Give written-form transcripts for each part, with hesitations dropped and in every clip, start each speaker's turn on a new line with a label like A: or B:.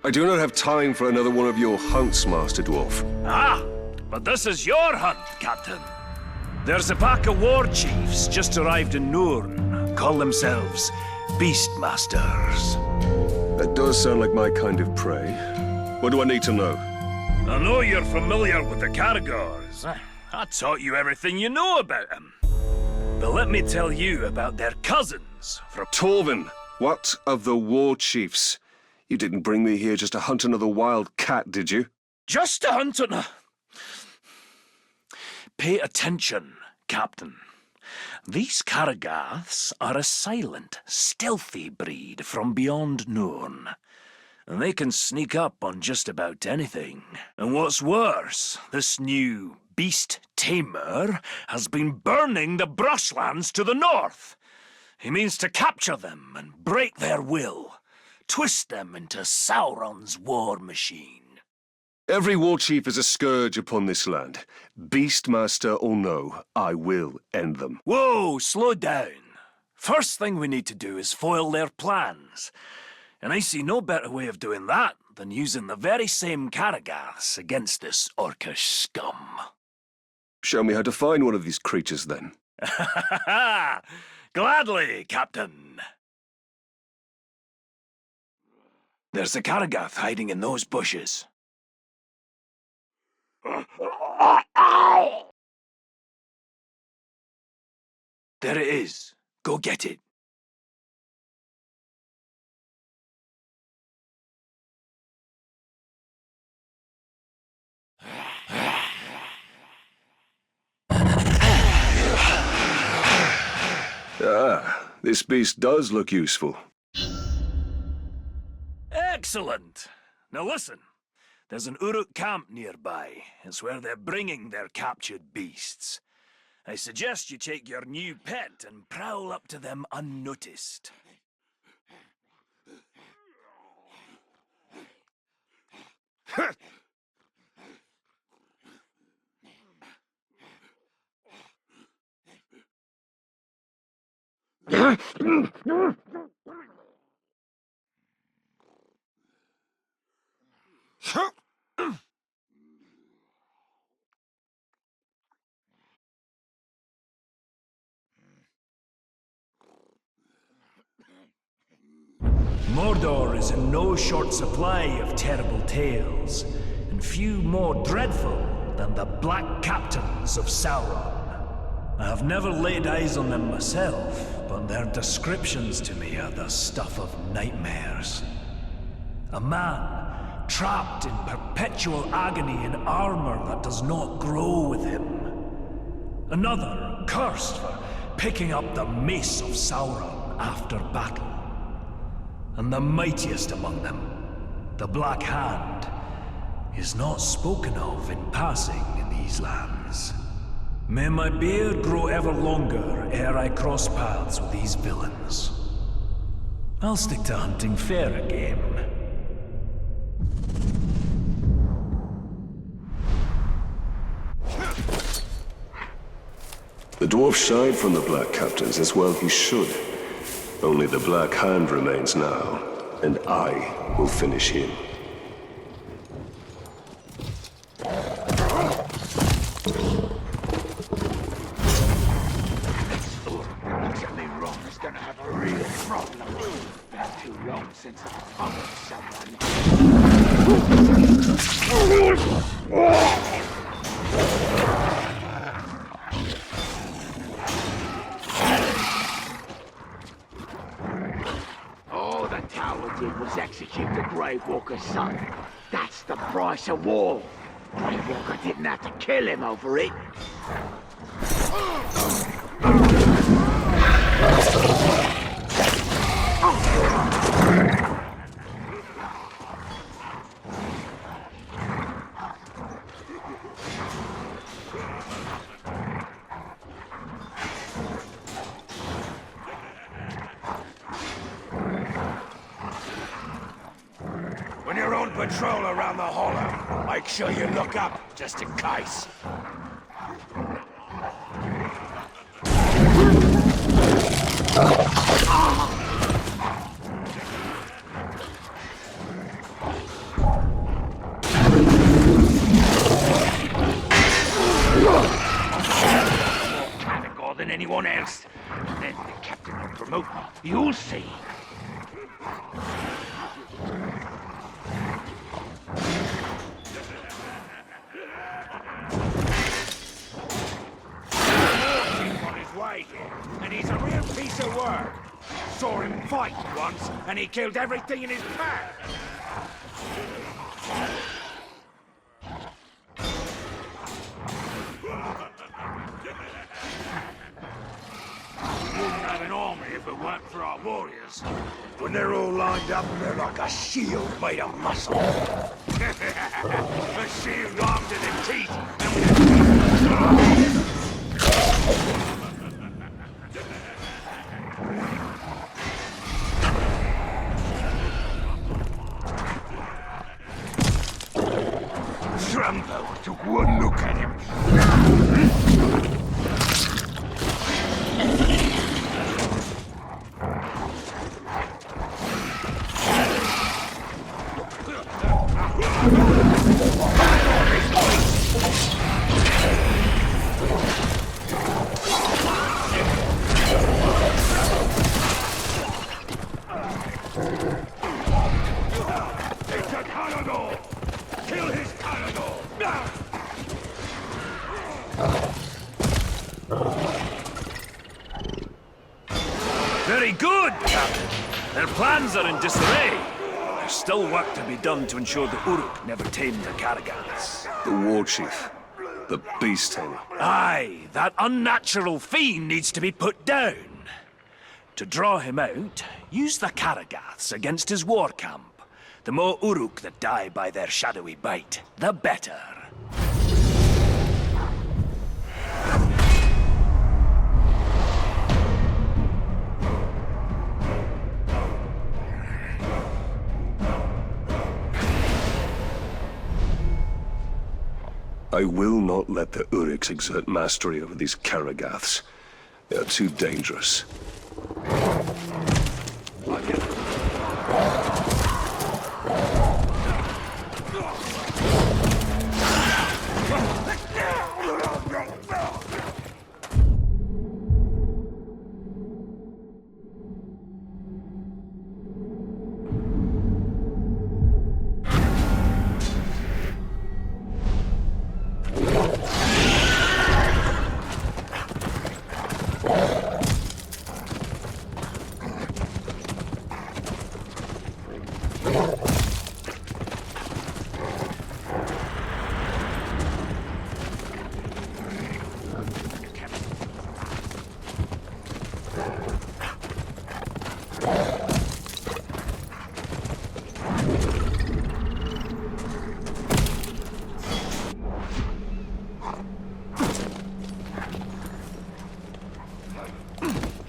A: I do not have time for another one of your hunts, Master Dwarf.
B: Ah, but this is your hunt, Captain. There's a pack of war chiefs just arrived in Nurn. Call themselves Beastmasters.
A: That does sound like my kind of prey. What do I need to know?
B: I know you're familiar with the Caragors. I taught you everything you know about them. But let me tell you about their cousins from...
A: Torvin, what of the war chiefs? You didn't bring me here just to hunt another wild cat, did you?
B: Just to hunt an... Pay attention, Captain. These Caragaths are a silent, stealthy breed from beyond Nurn. And they can sneak up on just about anything. And what's worse, this new beast tamer has been burning the brushlands to the north. He means to capture them and break their will, twist them into Sauron's war machine.
A: Every war chief is a scourge upon this land. Beastmaster or no, I will end them.
B: Whoa, slow down. First thing we need to do is foil their plans. And I see no better way of doing that than using the very same Caragaths against this orcish scum.
A: Show me how to find one of these creatures, then.
B: Gladly, Captain. There's a Caragath hiding in those bushes. There it is. Go get it.
A: Ah, this beast does look useful.
B: Excellent. Now listen. There's an Uruk camp nearby. It's where they're bringing their captured beasts. I suggest you take your new pet and prowl up to them unnoticed. Mordor is in no short supply of terrible tales, and few more dreadful than the Black Captains of Sauron. I have never laid eyes on them myself, but their descriptions to me are the stuff of nightmares. A man trapped in perpetual agony in armor that does not grow with him. Another cursed for picking up the mace of Sauron after battle. And the mightiest among them, the Black Hand, is not spoken of in passing in these lands. May my beard grow ever longer ere I cross paths with these villains. I'll stick to hunting fairer game.
A: The dwarf shied from the Black Captains, as well he should. Only the Black Hand remains now, and I will finish him.
C: Get me wrong, it's gonna have a real problem. It's been too long since I've found someone. All the tower did was execute the Grave Walker's son. That's the price of war. Grave Walker didn't have to kill him over it.
D: When you're on patrol around the hollow, make sure you look up, just in case.
C: anyone else. And then the captain will promote me. You'll see.
D: On his way here, and he's a real piece of work. Saw him fight once, and he killed everything in his path. We wouldn't have an army if it weren't for our warriors. When they're all lined up, they're like a shield made of muscle. A shield armed to the teeth, and Trumbo took one look at him. It's a Canador! Kill his Canador!
B: Very good, Captain. Their plans are in disarray. There's still work to be done to ensure the Uruk never tamed the Karagans.
A: The war chief. The beast tamer.
B: Aye, that unnatural fiend needs to be put down. To draw him out, use the Karagaths against his war camp. The more Uruk that die by their shadowy bite, the better.
A: I will not let the Uruks exert mastery over these Karagaths. They are too dangerous.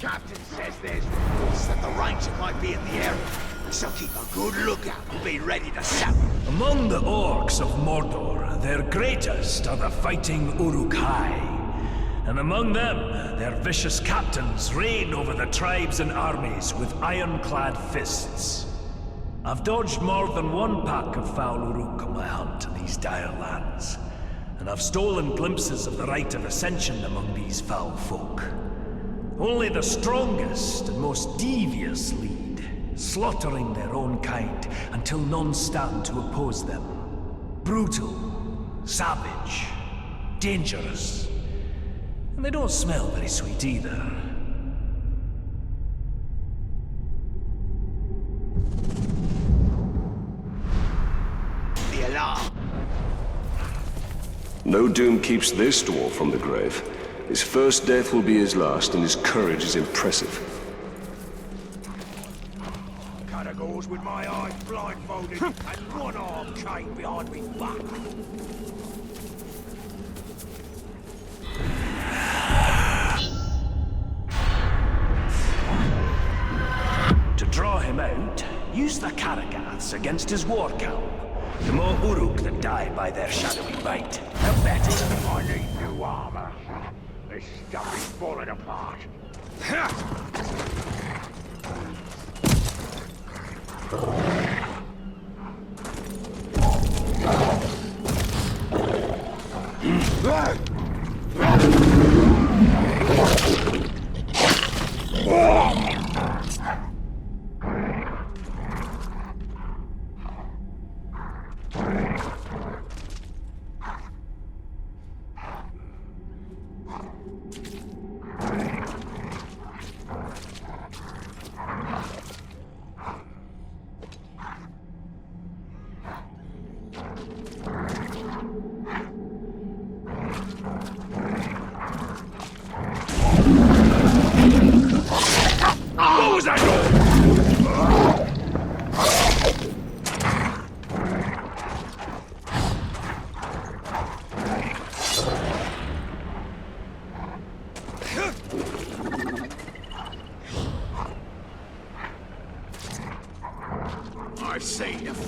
C: Captain says there's reports that the Ranger might be in the area. So keep a good lookout and be ready to sap.
B: Among the orcs of Mordor, their greatest are the fighting Uruk-hai. And among them, their vicious captains reign over the tribes and armies with ironclad fists. I've dodged more than one pack of foul Uruk on my hunt to these dire lands, and I've stolen glimpses of the rite of ascension among these foul folk. Only the strongest and most devious lead, slaughtering their own kind until none stand to oppose them. Brutal, savage, dangerous. And they don't smell very sweet either.
C: The alarm.
A: No doom keeps this dwarf from the grave. His first death will be his last, and his courage is impressive.
D: Kinda goes with my eyes blindfolded and one arm chained behind me back.
B: To draw him out, use the Karagaths against his war camp. The more Uruk that die by their shadowy bite, the better.
C: I need new armor. This stuff is falling apart.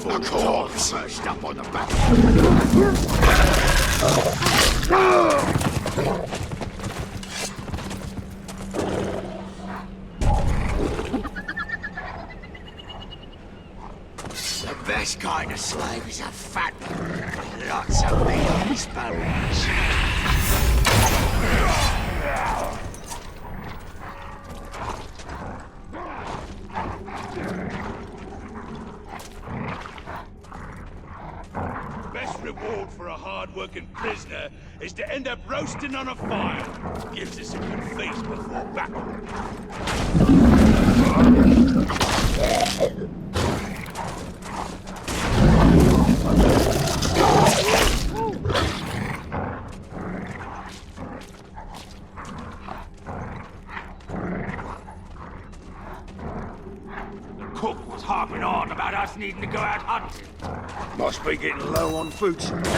C: A corpse first up on the back. The best kind of slave is a fat one with lots of meat on his bones.
D: Best reward for a hard-working prisoner is to end up roasting on a fire. Gives us a good feast before battle. Cook was harping on about us needing to go out hunting. Must be getting low on food supply.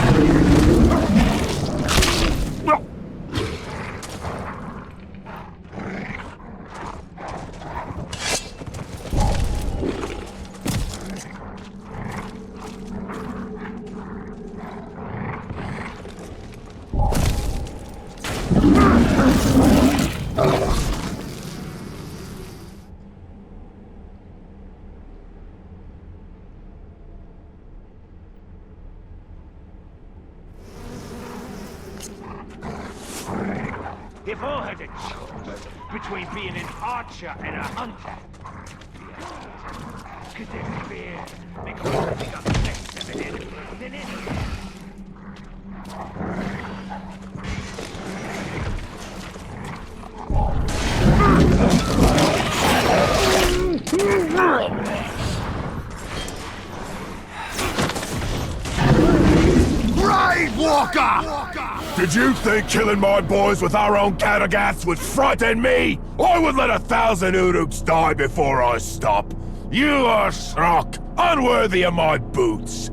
D: If I had a choice between being an archer and a hunter, because there's fear, because we got less of an enemy than anyone.
C: Brave Walker!
E: Did you think killing my boys with our own catagats would frighten me? I would let 1,000 Uruks die before I stop. You are schrock, unworthy of my boots.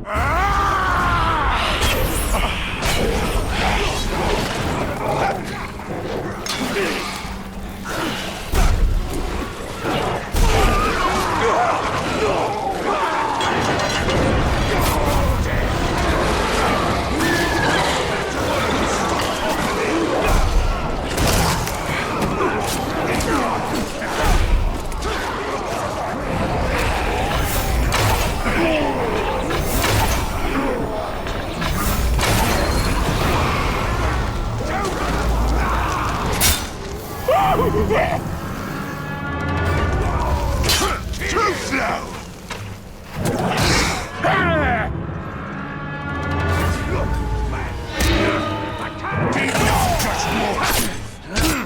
C: Too slow!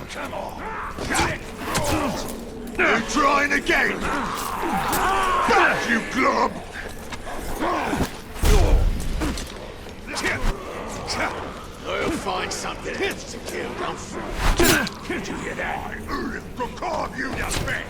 D: Come on!
C: You're trying again! Back, you glub! I'll find something else to kill, don't fret.
D: Did you hear that?
C: Uruk will carve you to bed!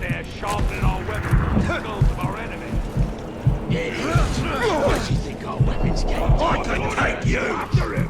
D: here sharpening our weapons, skulls of our enemies.
C: What do you think our weapons came to?
D: I can take you! After him!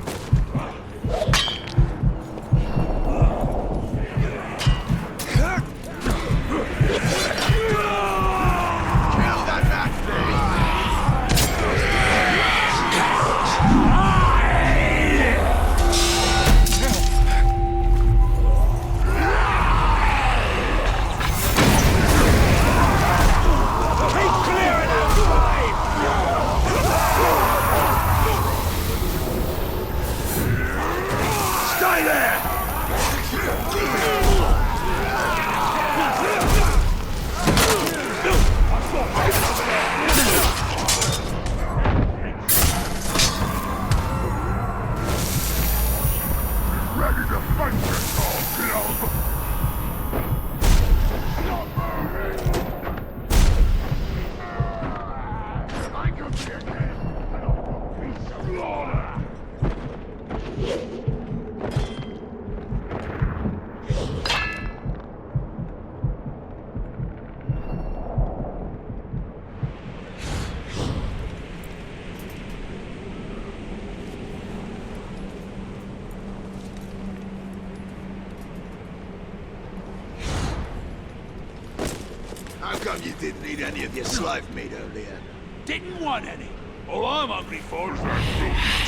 C: How come you didn't eat any of your slave meat earlier?
D: Didn't want any. All I'm hungry for is that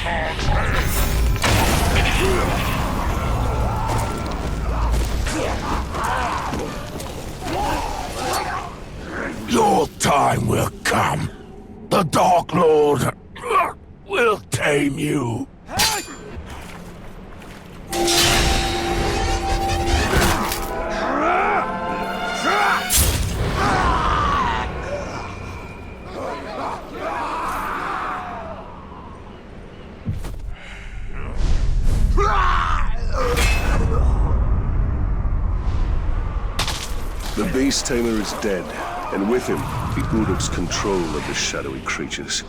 D: tart's
E: Your time will come. The Dark Lord will tame you.
A: The Beast Tamer is dead, and with him, the Uruk's control of the shadowy creatures.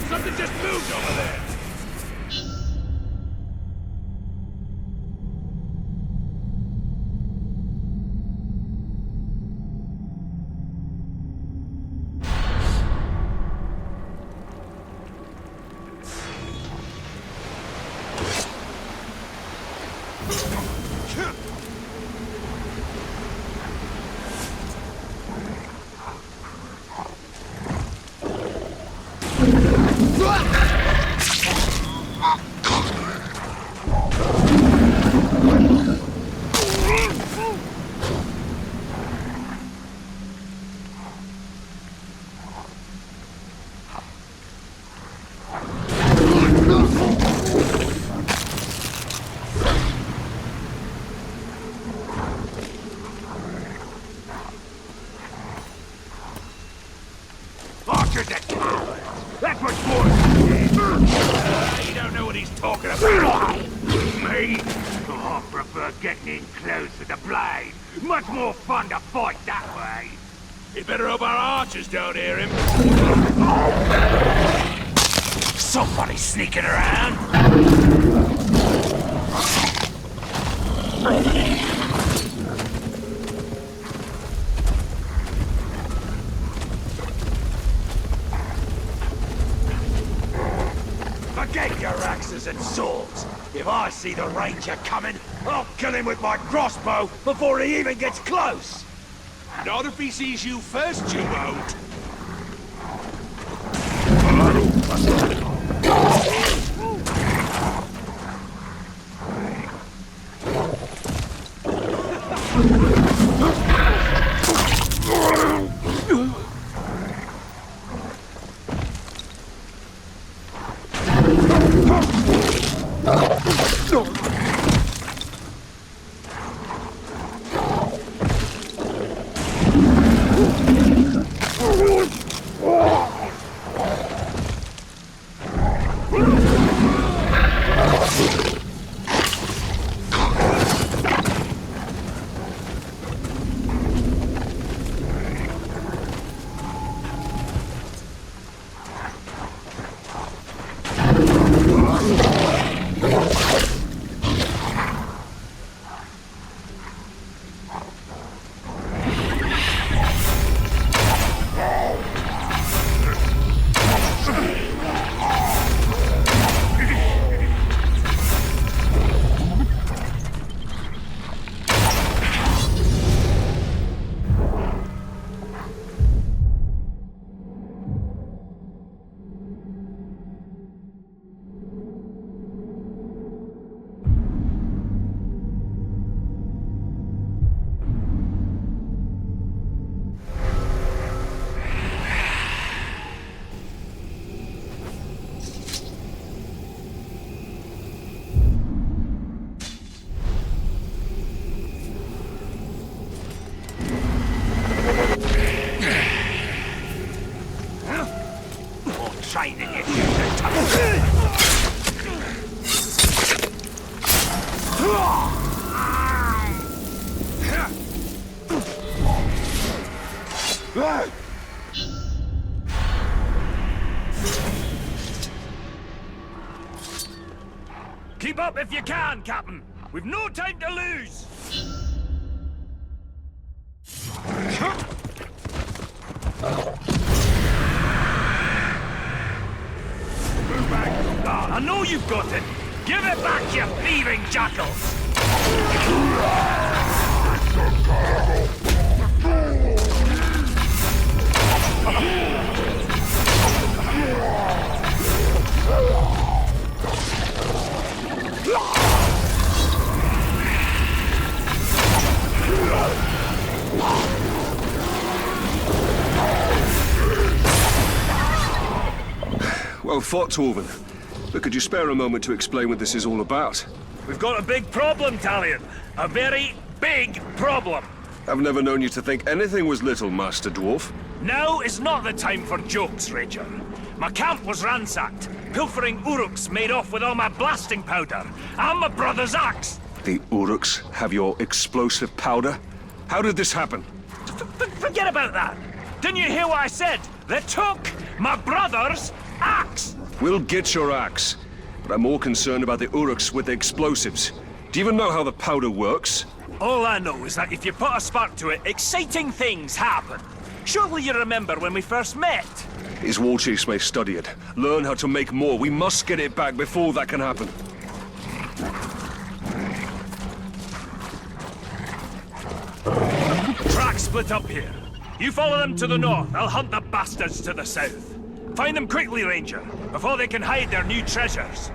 D: Something just moved over there! Archer's a coward! That's what Gordon You don't know what he's talking about! Me? Oh, I prefer getting in close with the blade. Much more fun to fight that way. You better hope our archers don't hear him. Somebody sneaking around! Get your axes and swords! If I see the ranger coming, I'll kill him with my crossbow before he even gets close!
F: Not if he sees you first, you won't.
D: Training you to touch.
B: Keep up if you can, Captain. We've no time to lose. I know you've got it! Give it back, you thieving jackals!
A: Well fought, Torvin. But could you spare a moment to explain what this is all about?
B: We've got a big problem, Talion. A very big problem.
A: I've never known you to think anything was little, Master Dwarf.
B: Now is not the time for jokes, Ranger. My camp was ransacked. Pilfering Uruks made off with all my blasting powder. And my brother's axe.
A: The Uruks have your explosive powder? How did this happen?
B: Forget about that. Didn't you hear what I said? They took my brother's axe.
A: We'll get your axe. But I'm more concerned about the Uruks with the explosives. Do you even know how the powder works?
B: All I know is that if you put a spark to it, exciting things happen. Surely you remember when we first met?
A: His war chiefs may study it, learn how to make more. We must get it back before that can happen.
B: Tracks split up here. You follow them to the north, I'll hunt the bastards to the south. Find them quickly, Ranger, before they can hide their new treasures.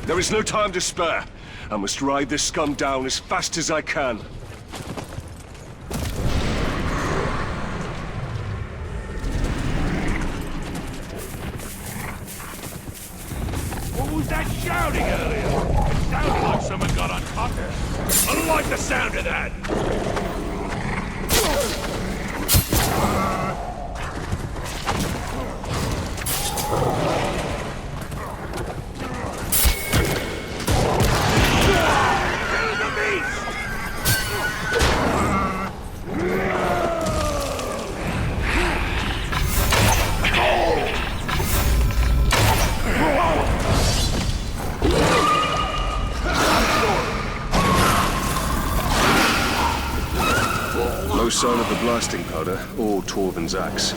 A: There is no time to spare. I must ride this scum down as fast as I can.
D: What was that shouting earlier? It sounded like someone got on top of her. I don't like the sound of that.
A: the blasting powder or Torvin's axe.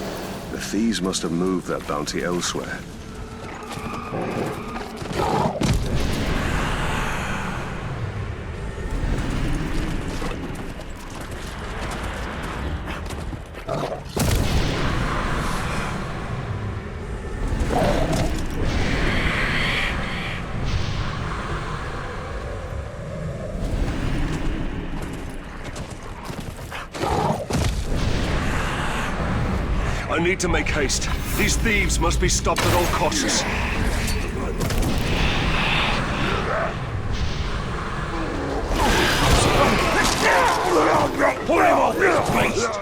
A: The thieves must have moved that bounty elsewhere. I need to make haste. These thieves must be stopped at all costs.
D: Put him off this beast!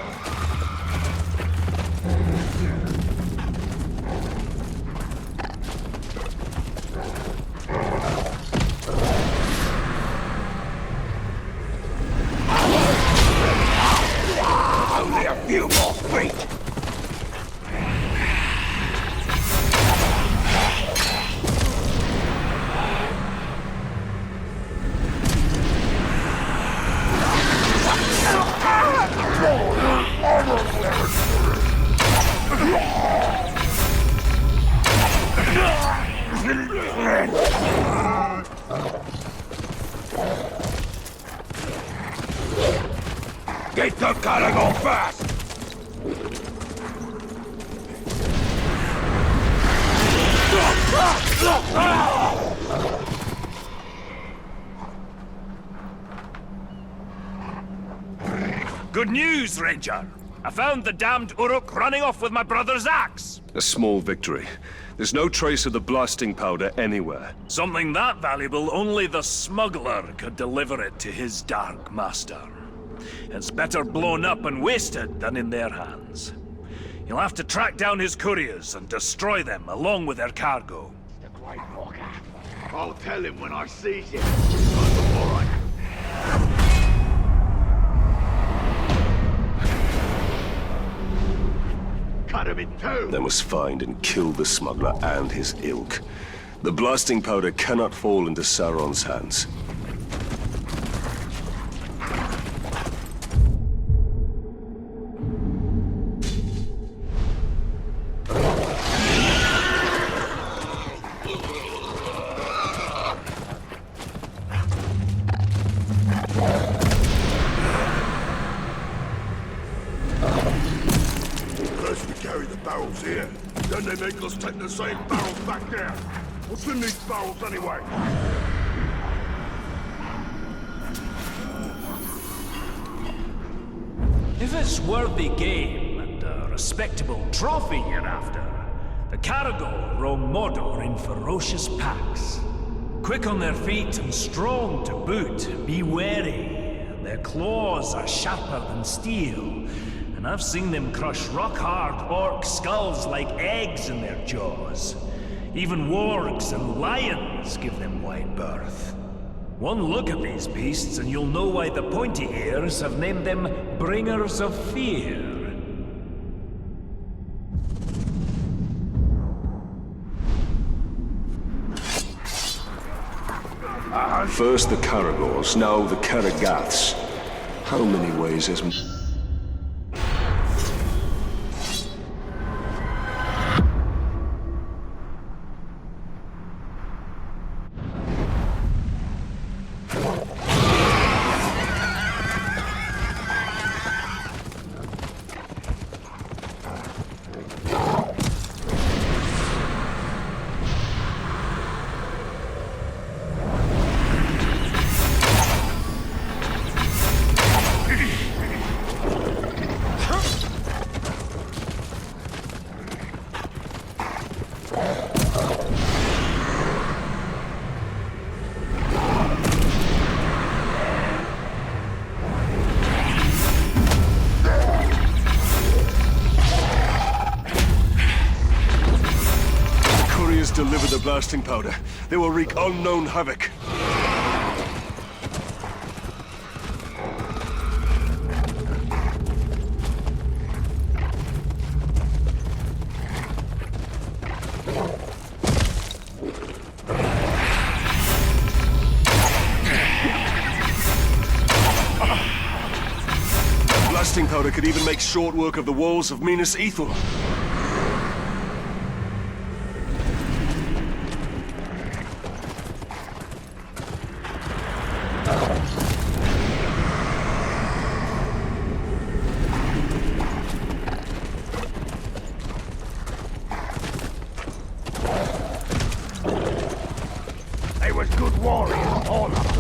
D: Only a few more feet! Get the cutting off fast!
B: Good news, Ranger. I found the damned Uruk running off with my brother's axe.
A: A small victory. There's no trace of the blasting powder anywhere.
B: Something that valuable, only the smuggler could deliver it to his dark master. It's better blown up and wasted than in their hands. You'll have to track down his couriers and destroy them along with their cargo.
C: The Great Walker. I'll tell him when I sees him. Not before I... Cut him in two!
A: They must find and kill the smuggler and his ilk. The blasting powder cannot fall into Sauron's hands.
E: First we carry the barrels here, then they make us take the same barrels back there. What's in these barrels anyway?
B: If it's worthy game and a respectable trophy you're after, the Caragor roam Mordor in ferocious packs. Quick on their feet and strong to boot, be wary. Their claws are sharper than steel, and I've seen them crush rock-hard orc skulls like eggs in their jaws. Even wargs and lions give them wide berth. One look at these beasts and you'll know why the pointy ears have named them Bringers of Fear.
A: First the Caragors, now the Caragaths. How many ways is... Deliver the blasting powder. They will wreak unknown havoc. The blasting powder Thought I could even make short work of the walls of Minas Ithil.
C: They was good warriors, all of them.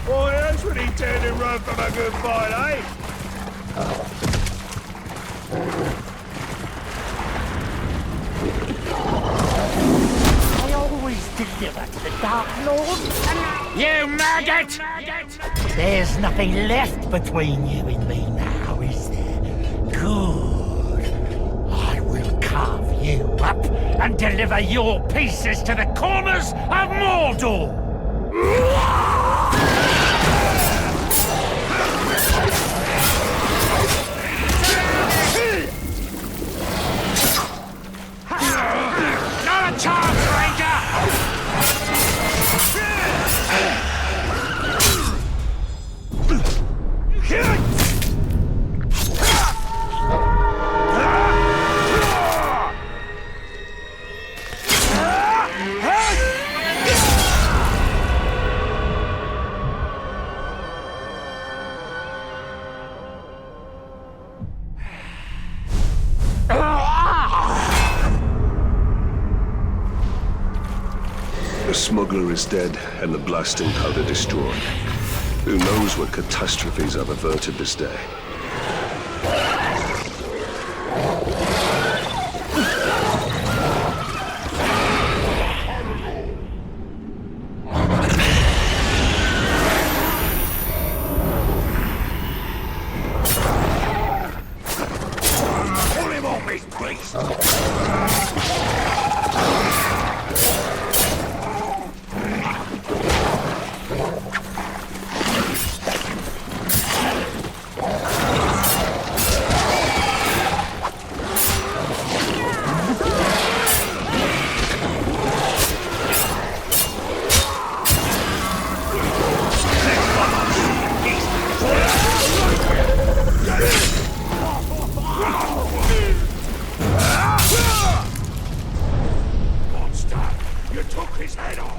D: Boy, that's when he turned and run from a good fight, eh?
C: I always deliver to the Dark Lord. You maggot! There's nothing left between you and me now, is there? Good. I will carve you up and deliver your pieces to the corners of Mordor!
D: Not a chance, Ranger!
A: The smuggler is dead, and the blasting powder destroyed. Who knows what catastrophes I've averted this day?
D: Pull him off his beast! You took his head off!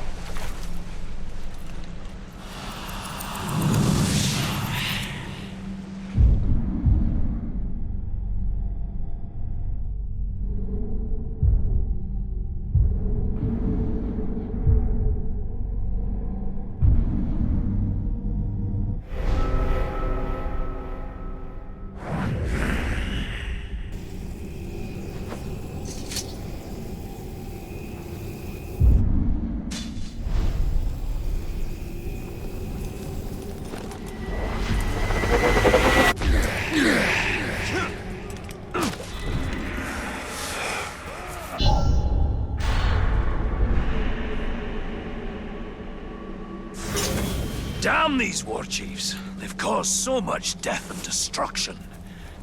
B: Damn these war chiefs. They've caused so much death and destruction.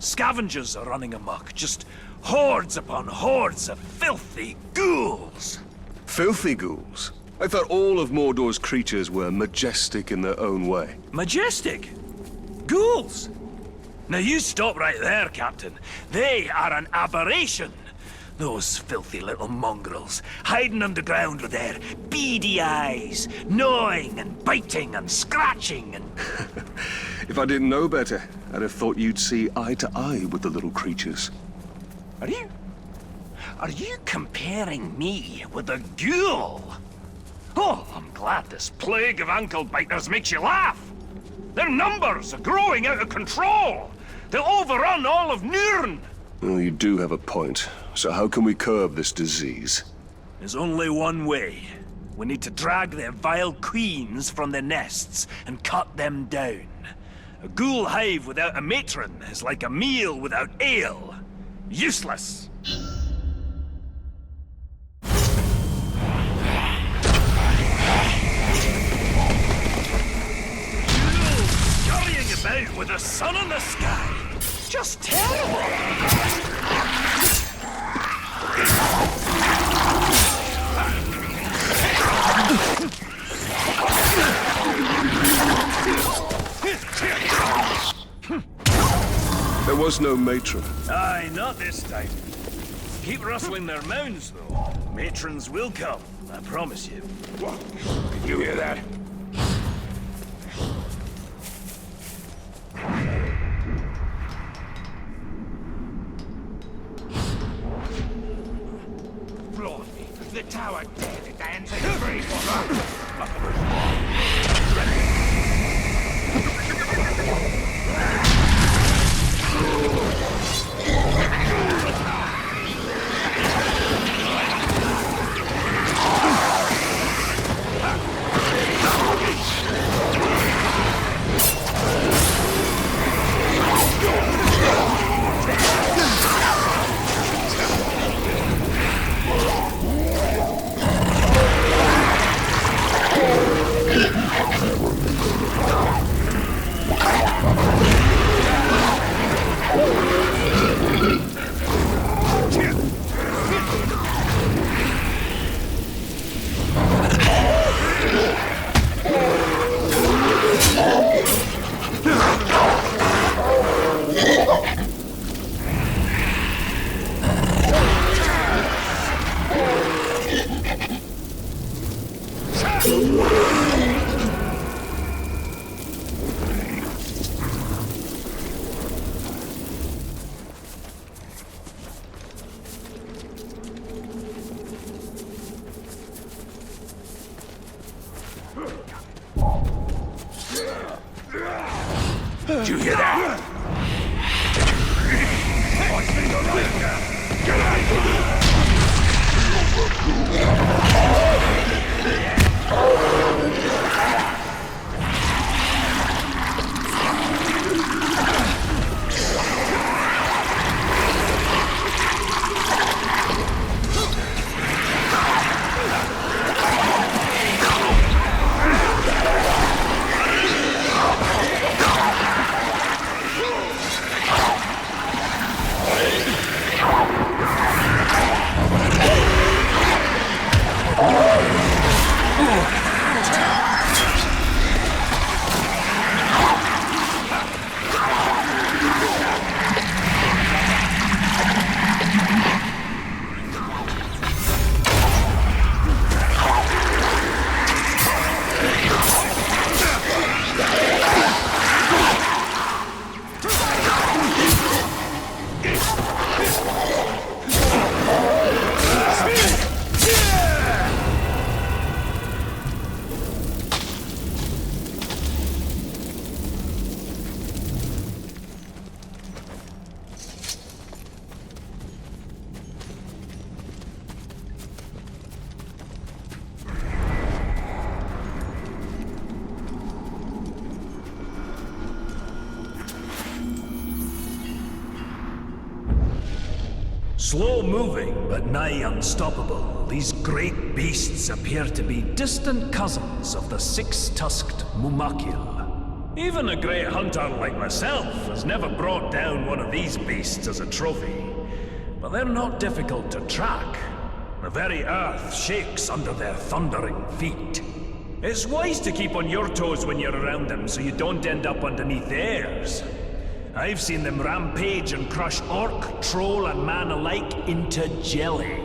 B: Scavengers are running amok, just hordes upon hordes of filthy ghouls.
A: Filthy ghouls? I thought all of Mordor's creatures were majestic in their own way.
B: Majestic? Ghouls? Now you stop right there, Captain. They are an aberration. Those filthy little mongrels, hiding underground with their beady eyes, gnawing and biting and scratching and...
A: If I didn't know better, I'd have thought you'd see eye to eye with the little creatures.
B: Are you comparing me with a ghoul? Oh, I'm glad this plague of ankle biters makes you laugh. Their numbers are growing out of control. They'll overrun all of Nurn.
A: Well, you do have a point. So how can we curb this disease?
B: There's only one way. We need to drag their vile queens from their nests and cut them down. A ghoul hive without a matron is like a meal without ale. Useless! Ghouls scurrying about with the sun in the sky. Just terrible!
A: There was no matron.
B: Aye, not this time. Keep rustling their mounds, though. Matrons will come, I promise you.
D: What? Did you hear that? Blimey, the tower dead and dancing free. Did you hear that?
B: Slow-moving, but nigh unstoppable, these great beasts appear to be distant cousins of the six-tusked Mumakil. Even a great hunter like myself has never brought down one of these beasts as a trophy. But they're not difficult to track. The very earth shakes under their thundering feet. It's wise to keep on your toes when you're around them so you don't end up underneath theirs. I've seen them rampage and crush orc, troll, and man alike into jelly.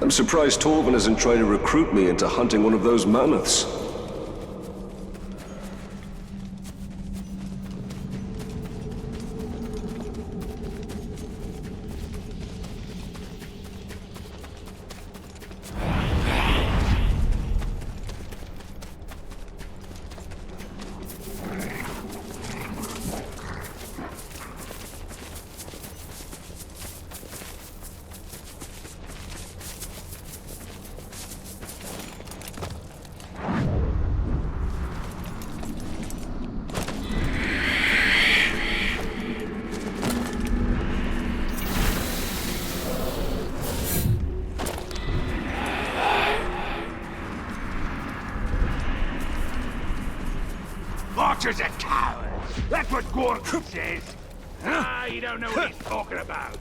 A: I'm surprised Torvin isn't trying to recruit me into hunting one of those mammoths.
D: That's what Gorgon says. Ah, you don't know what he's talking about.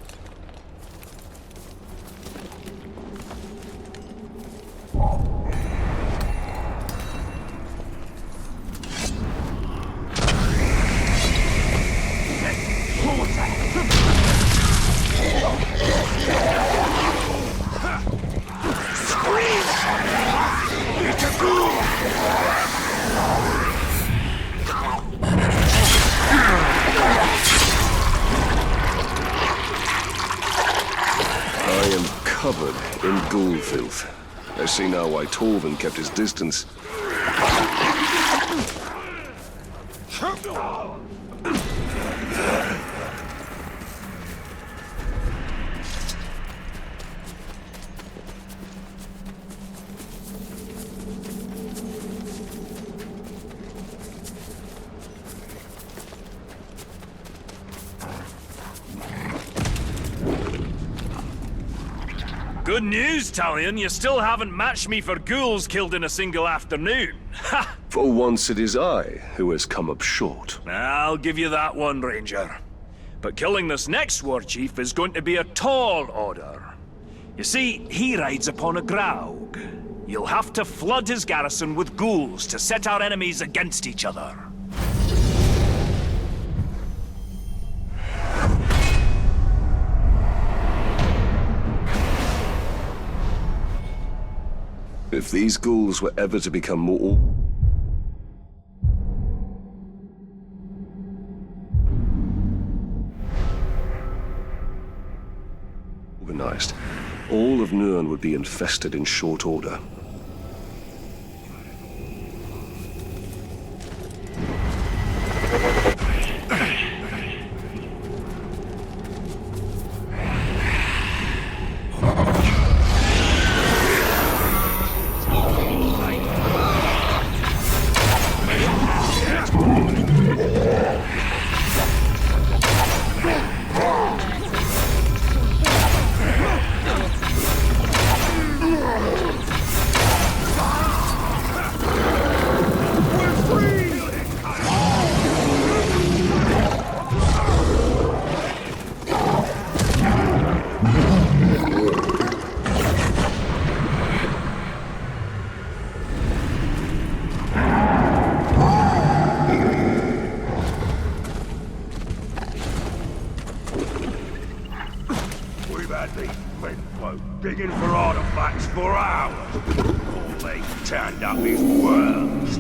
A: I am covered in ghoul filth. I see now why Torvin kept his distance.
B: Good news, Talion. You still haven't matched me for ghouls killed in a single afternoon. Ha!
A: For once it is I who has come up short.
B: I'll give you that one, Ranger. But killing this next war chief is going to be a tall order. You see, he rides upon a graug. You'll have to flood his garrison with ghouls to set our enemies against each other.
A: If these ghouls were ever to become more organized, all of Nirn would be infested in short order.
D: Digging for artifacts for hours. All they turned up is worms.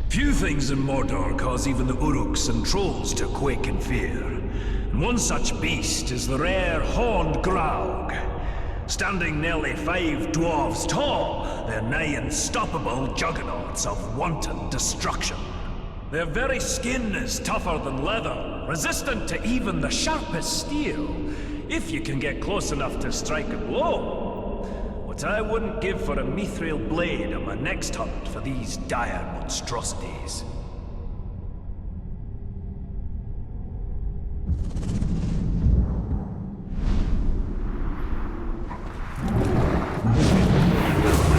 B: Few things in Mordor cause even the Uruks and trolls to quake in fear. And one such beast is the rare horned graug. Standing nearly 5 dwarves tall, they're nigh unstoppable juggernauts of wanton destruction. Their very skin is tougher than leather, resistant to even the sharpest steel, if you can get close enough to strike a blow. What I wouldn't give for a mithril blade on my next hunt for these dire monstrosities.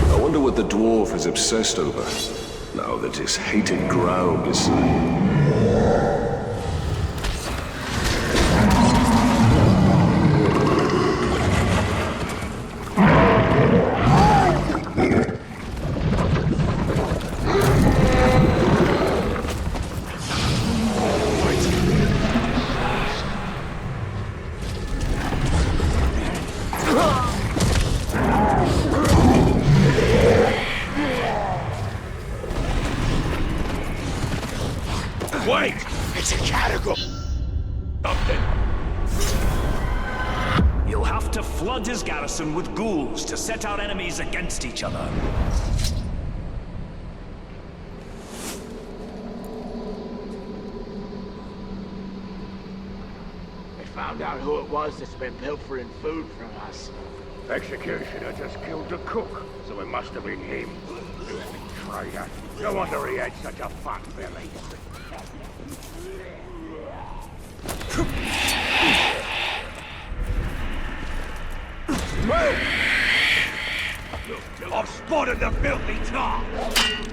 A: I wonder what the dwarf is obsessed over, now that his hated Graug is slain.
D: Wait! It's a category! Something!
B: You'll have to flood his garrison with ghouls to set our enemies against each other.
C: We found out who it was that's been pilfering food from us.
D: Executioner just killed the cook, so it must have been him. Traitor. No wonder he had such a fat belly. I've spotted the filthy tar!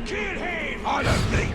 D: Kill him! I don't need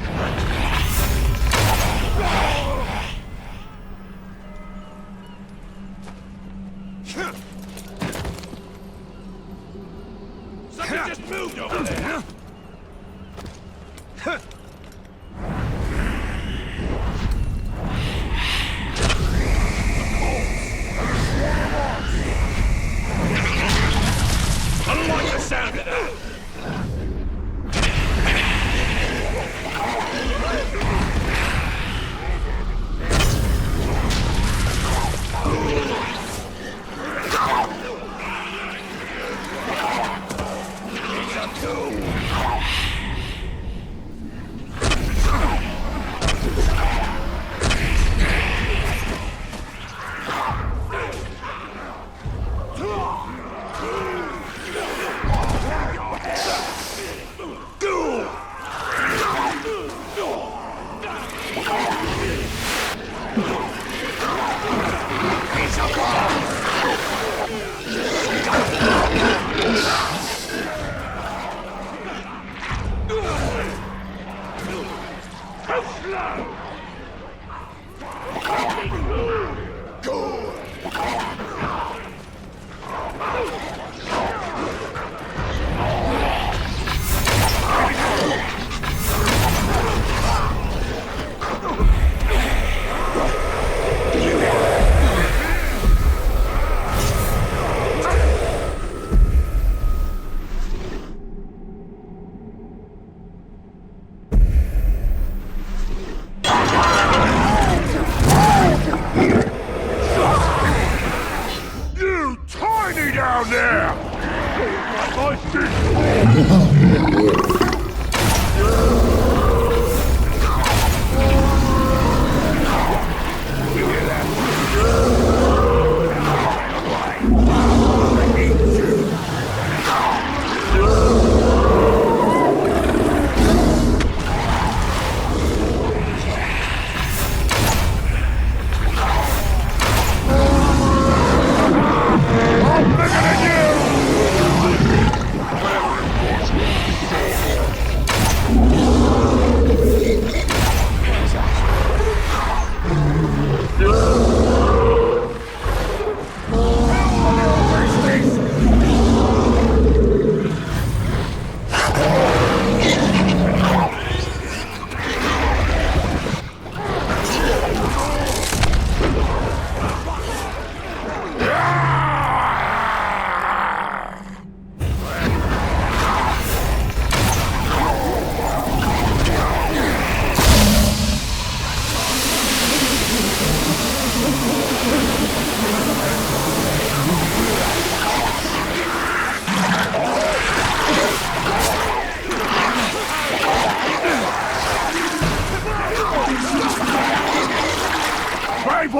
E: Grave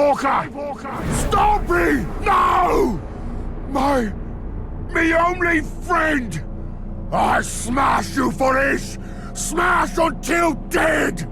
E: Walker! Stop me! No! Me only friend! I smash you for this! Smash until dead!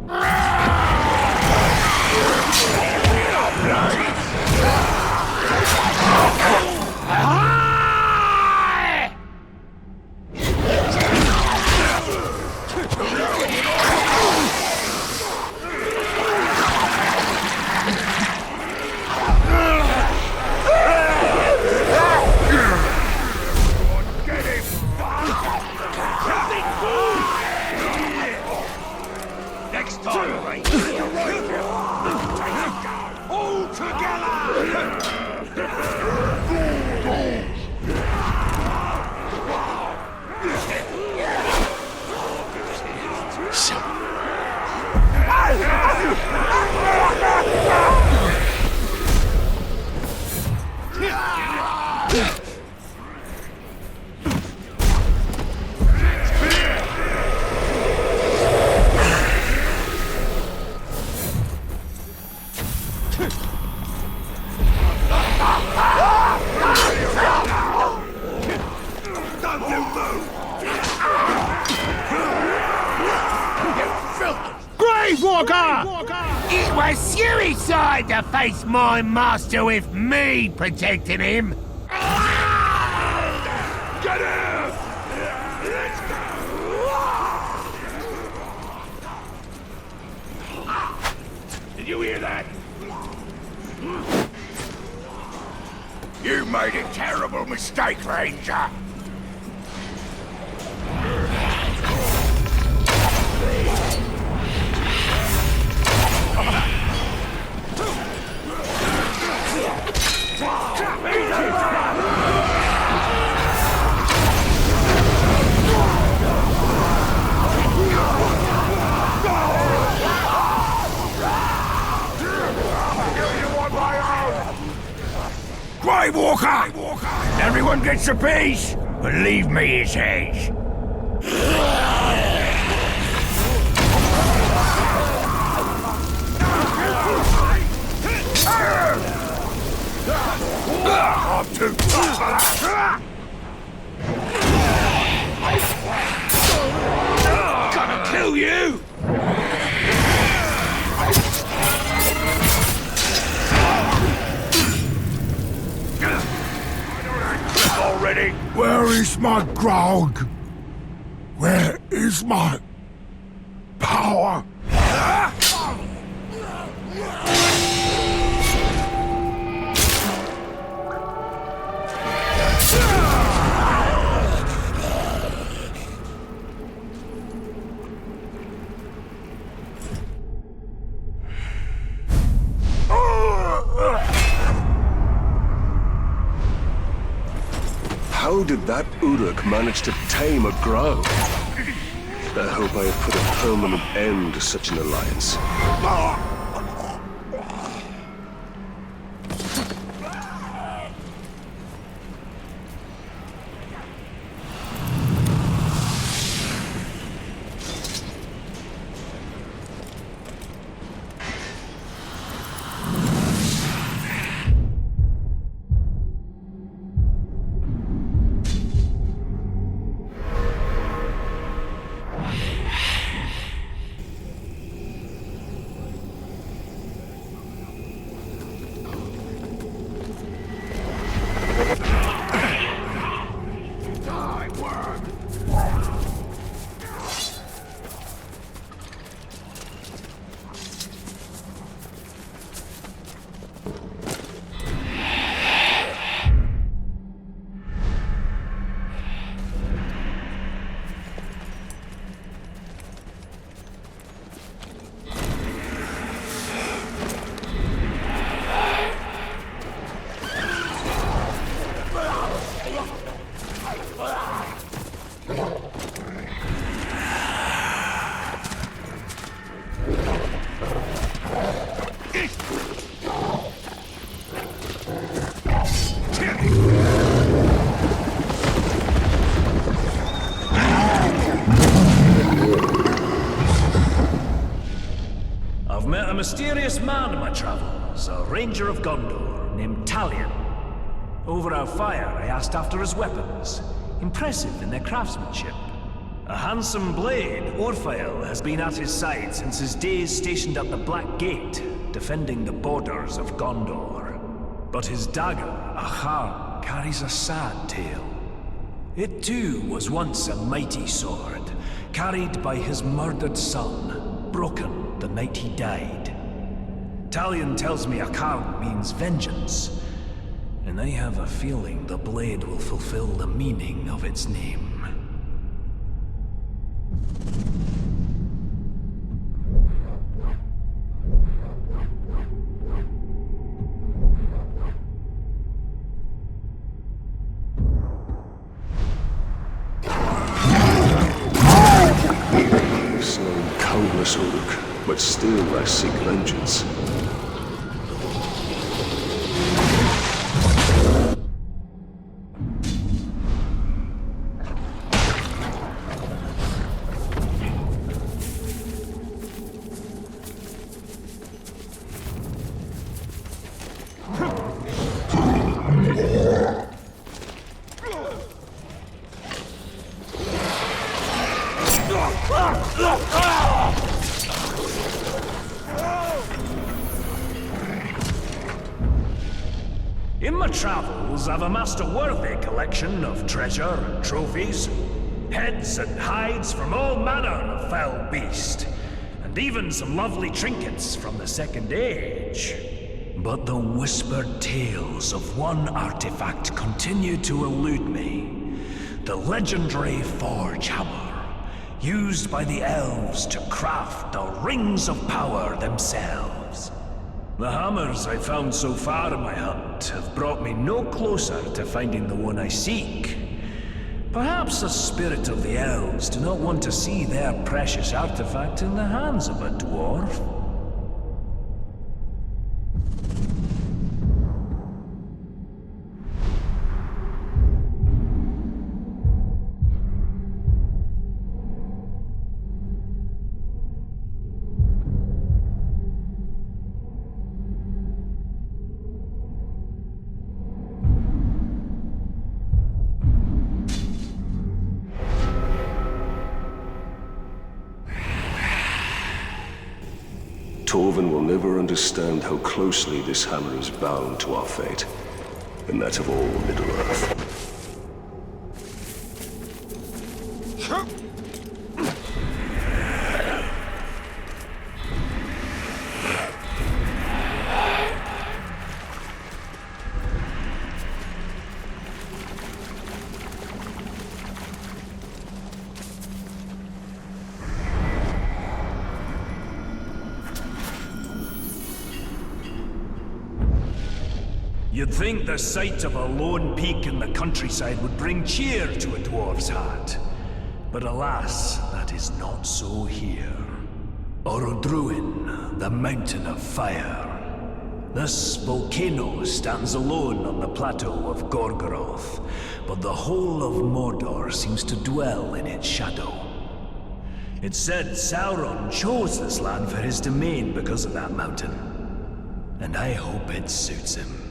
D: Next time, mate. All together!
C: Grave Walker! It was suicide to face my master with me protecting him.
D: Get him! Let's go! Did you hear that?
E: You made a terrible mistake, Ranger! Grave Walker! Everyone gets a piece, but leave me his head. I'm too tough for that!
D: Gonna kill you!
E: Already? Where is my grog? Where is my power?
A: How did that Uruk manage to tame a grove? I hope I have put a permanent end to such an alliance.
B: mysterious man in my travels, a ranger of Gondor named Talion. Over our fire, I asked after his weapons, impressive in their craftsmanship. A handsome blade, Orphael, has been at his side since his days stationed at the Black Gate, defending the borders of Gondor. But his dagger, Achar, carries a sad tale. It too was once a mighty sword, carried by his murdered son, broken the night he died. Talion tells me Achar means vengeance, and I have a feeling the blade will fulfill the meaning of its name.
A: Uruk, but still I seek vengeance.
B: In my travels, I've amassed a worthy collection of treasure and trophies, heads and hides from all manner of foul beast, and even some lovely trinkets from the Second Age. But the whispered tales of one artifact continue to elude me. The legendary Forge Hammer, used by the elves to craft the Rings of Power themselves. The hammers I've found so far in my hunt have brought me no closer to finding the one I seek. Perhaps the spirit of the elves do not want to see their precious artifact in the hands of a dwarf.
A: Torvin will never understand how closely this hammer is bound to our fate, and that of all Middle-earth.
B: You'd think the sight of a lone peak in the countryside would bring cheer to a dwarf's heart. But alas, that is not so here. Orodruin, the Mountain of Fire. This volcano stands alone on the plateau of Gorgoroth, but the whole of Mordor seems to dwell in its shadow. It's said Sauron chose this land for his domain because of that mountain, and I hope it suits him.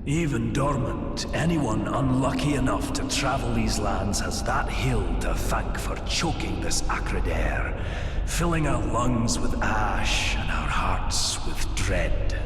B: Even dormant, anyone unlucky enough to travel these lands has that hill to thank for choking this acrid air, filling our lungs with ash and our hearts with dread.